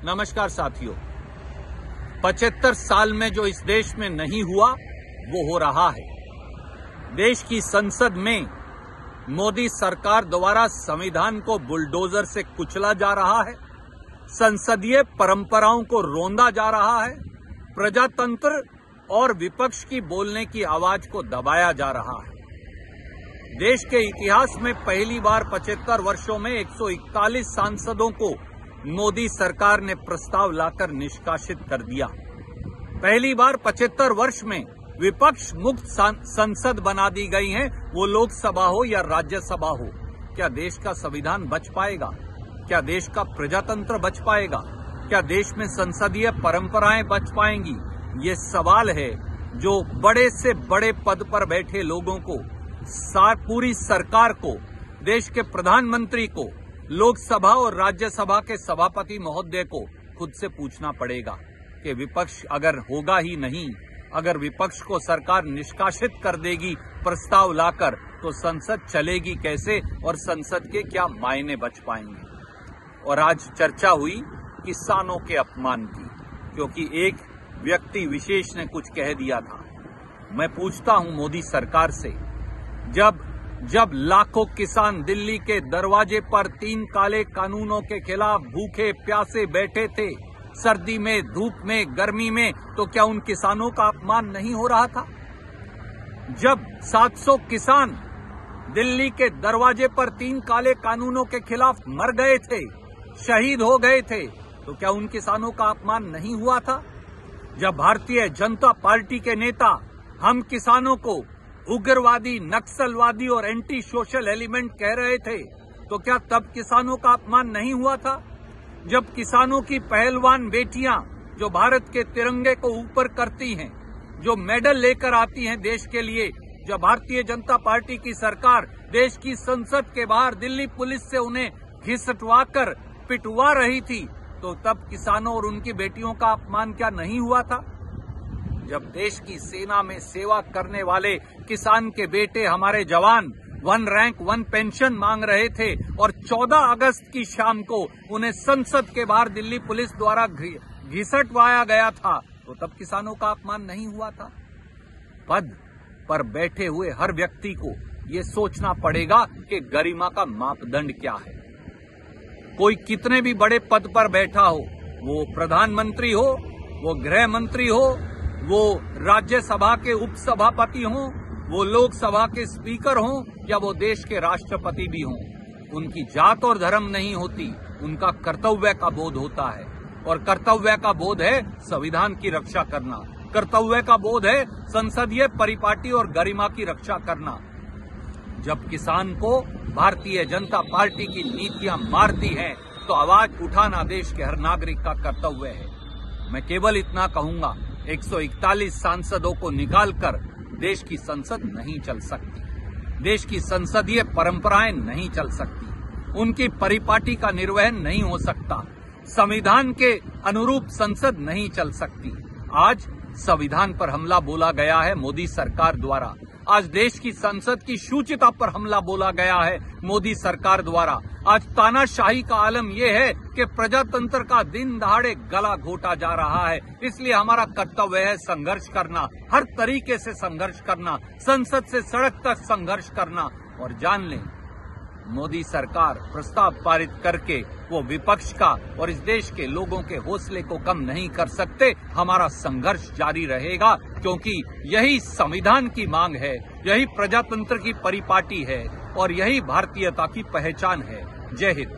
नमस्कार साथियों। 75 साल में जो इस देश में नहीं हुआ वो हो रहा है। देश की संसद में मोदी सरकार द्वारा संविधान को बुलडोजर से कुचला जा रहा है, संसदीय परंपराओं को रोंदा जा रहा है, प्रजातंत्र और विपक्ष की बोलने की आवाज को दबाया जा रहा है। देश के इतिहास में पहली बार 75 वर्षों में 141 सांसदों को मोदी सरकार ने प्रस्ताव लाकर निष्कासित कर दिया। पहली बार 75 वर्ष में विपक्ष मुक्त संसद बना दी गई है, वो लोकसभा हो या राज्यसभा हो। क्या देश का संविधान बच पाएगा? क्या देश का प्रजातंत्र बच पाएगा? क्या देश में संसदीय परंपराएं बच पाएंगी? ये सवाल है जो बड़े से बड़े पद पर बैठे लोगों को, पूरी सरकार को, देश के प्रधानमंत्री को, लोकसभा और राज्यसभा के सभापति महोदय को खुद से पूछना पड़ेगा कि विपक्ष अगर होगा ही नहीं, अगर विपक्ष को सरकार निष्कासित कर देगी प्रस्ताव लाकर, तो संसद चलेगी कैसे और संसद के क्या मायने बच पाएंगे। और आज चर्चा हुई किसानों के अपमान की, क्योंकि एक व्यक्ति विशेष ने कुछ कह दिया था। मैं पूछता हूं मोदी सरकार से, जब लाखों किसान दिल्ली के दरवाजे पर 3 काले कानूनों के खिलाफ भूखे प्यासे बैठे थे, सर्दी में, धूप में, गर्मी में, तो क्या उन किसानों का अपमान नहीं हो रहा था? जब 700 किसान दिल्ली के दरवाजे पर 3 काले कानूनों के खिलाफ मर गए थे, शहीद हो गए थे, तो क्या उन किसानों का अपमान नहीं हुआ था? जब भारतीय जनता पार्टी के नेता हम किसानों को उग्रवादी, नक्सलवादी और एंटी सोशल एलिमेंट कह रहे थे, तो क्या तब किसानों का अपमान नहीं हुआ था? जब किसानों की पहलवान बेटियां जो भारत के तिरंगे को ऊपर करती हैं, जो मेडल लेकर आती हैं देश के लिए, जब भारतीय जनता पार्टी की सरकार देश की संसद के बाहर दिल्ली पुलिस से उन्हें घिसटवाकर पिटवा रही थी, तो तब किसानों और उनकी बेटियों का अपमान क्या नहीं हुआ था? जब देश की सेना में सेवा करने वाले किसान के बेटे, हमारे जवान 1 रैंक 1 पेंशन मांग रहे थे और 14 अगस्त की शाम को उन्हें संसद के बाहर दिल्ली पुलिस द्वारा घिसटवाया गया था, तो तब किसानों का अपमान नहीं हुआ था? पद पर बैठे हुए हर व्यक्ति को ये सोचना पड़ेगा कि गरिमा का मापदंड क्या है। कोई कितने भी बड़े पद पर बैठा हो, वो प्रधानमंत्री हो, वो गृह मंत्री हो, वो राज्यसभा के उपसभापति हों, वो लोकसभा के स्पीकर हों, या वो देश के राष्ट्रपति भी हों, उनकी जात और धर्म नहीं होती, उनका कर्तव्य का बोध होता है। और कर्तव्य का बोध है संविधान की रक्षा करना, कर्तव्य का बोध है संसदीय परिपाटी और गरिमा की रक्षा करना। जब किसान को भारतीय जनता पार्टी की नीतियां मारती हैं, तो आवाज उठाना देश के हर नागरिक का कर्तव्य है। मैं केवल इतना कहूंगा, 141 सांसदों को निकालकर देश की संसद नहीं चल सकती, देश की संसदीय परंपराएं नहीं चल सकती, उनकी परिपाटी का निर्वहन नहीं हो सकता, संविधान के अनुरूप संसद नहीं चल सकती। आज संविधान पर हमला बोला गया है मोदी सरकार द्वारा, आज देश की संसद की शुचिता पर हमला बोला गया है मोदी सरकार द्वारा। आज तानाशाही का आलम यह है कि प्रजातंत्र का दिन दहाड़े गला घोटा जा रहा है। इसलिए हमारा कर्तव्य है संघर्ष करना, हर तरीके से संघर्ष करना, संसद से सड़क तक संघर्ष करना। और जान लें, मोदी सरकार प्रस्ताव पारित करके वो विपक्ष का और इस देश के लोगों के हौसले को कम नहीं कर सकते। हमारा संघर्ष जारी रहेगा, क्योंकि यही संविधान की मांग है, यही प्रजातंत्र की परिपाटी है और यही भारतीयता की पहचान है। जय हिंद।